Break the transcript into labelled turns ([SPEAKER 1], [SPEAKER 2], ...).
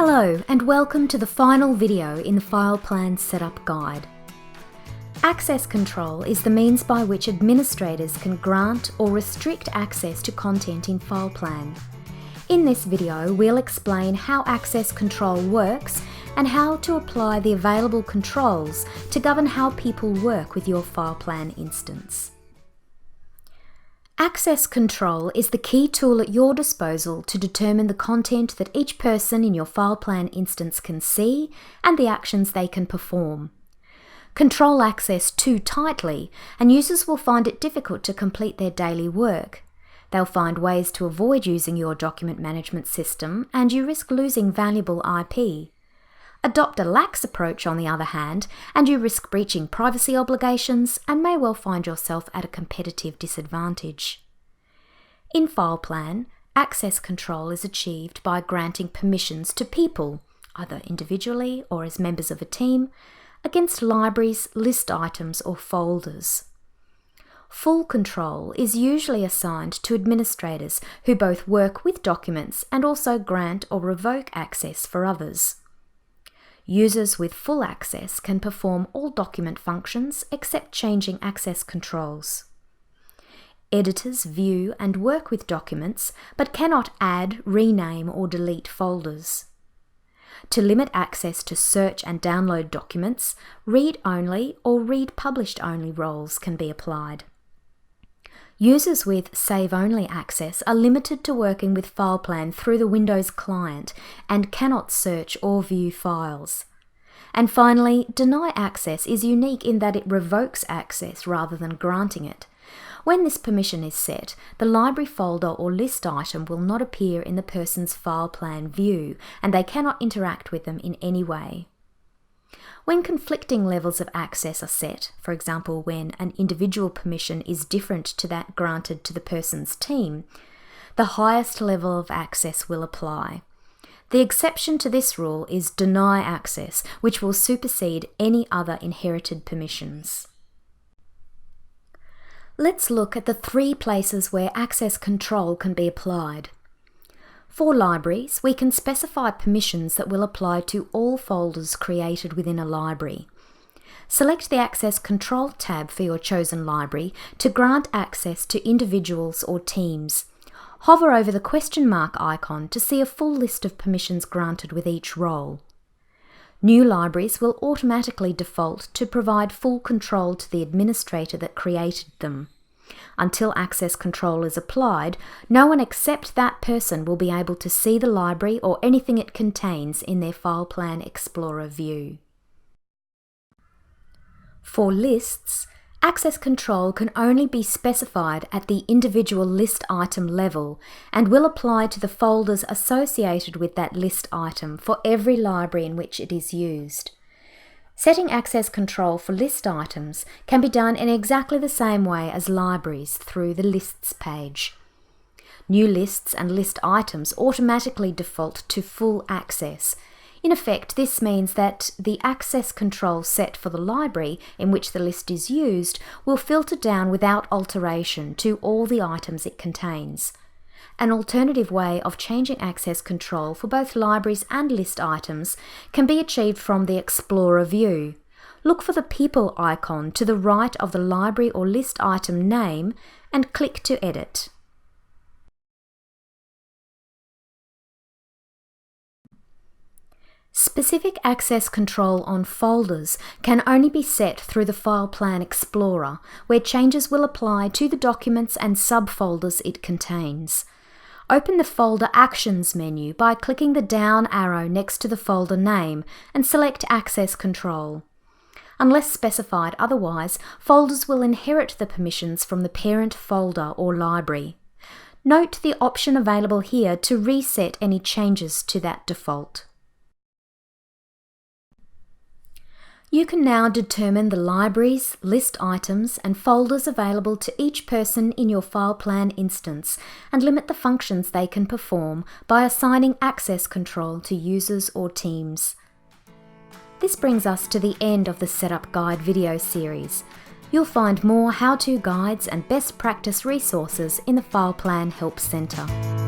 [SPEAKER 1] Hello and welcome to the final video in the File Plan Setup Guide. Access control is the means by which administrators can grant or restrict access to content in FilePlan. In this video, we'll explain how access control works and how to apply the available controls to govern how people work with your FilePlan instance. Access control is the key tool at your disposal to determine the content that each person in your FilePlan instance can see and the actions they can perform. Control access too tightly and users will find it difficult to complete their daily work. They'll find ways to avoid using your document management system and you risk losing valuable IP. Adopt a lax approach on the other hand, and you risk breaching privacy obligations and may well find yourself at a competitive disadvantage. In FilePlan, access control is achieved by granting permissions to people, either individually or as members of a team, against libraries, list items or folders. Full control is usually assigned to administrators who both work with documents and also grant or revoke access for others. Users with full access can perform all document functions except changing access controls. Editors view and work with documents but cannot add, rename or delete folders. To limit access to search and download documents, read-only or read-published-only roles can be applied. Users with save-only access are limited to working with FilePlan through the Windows client and cannot search or view files. And finally, deny access is unique in that it revokes access rather than granting it. When this permission is set, the library folder or list item will not appear in the person's FilePlan view and they cannot interact with them in any way. When conflicting levels of access are set, for example when an individual permission is different to that granted to the person's team, the highest level of access will apply. The exception to this rule is deny access, which will supersede any other inherited permissions. Let's look at the 3 places where access control can be applied. For libraries, we can specify permissions that will apply to all folders created within a library. Select the Access Control tab for your chosen library to grant access to individuals or teams. Hover over the question mark icon to see a full list of permissions granted with each role. New libraries will automatically default to provide full control to the administrator that created them. Until access control is applied, no one except that person will be able to see the library or anything it contains in their FilePlan Explorer view. For lists, access control can only be specified at the individual list item level and will apply to the folders associated with that list item for every library in which it is used. Setting access control for list items can be done in exactly the same way as libraries through the Lists page. New lists and list items automatically default to full access. In effect, this means that the access control set for the library in which the list is used will filter down without alteration to all the items it contains. An alternative way of changing access control for both libraries and list items can be achieved from the Explorer view. Look for the People icon to the right of the library or list item name and click to edit. Specific access control on folders can only be set through the FilePlan Explorer, where changes will apply to the documents and subfolders it contains. Open the Folder Actions menu by clicking the down arrow next to the folder name and select Access Control. Unless specified otherwise, folders will inherit the permissions from the parent folder or library. Note the option available here to reset any changes to that default. You can now determine the libraries, list items and folders available to each person in your FilePlan instance and limit the functions they can perform by assigning access control to users or teams. This brings us to the end of the Setup Guide video series. You'll find more how-to guides and best practice resources in the FilePlan Help Centre.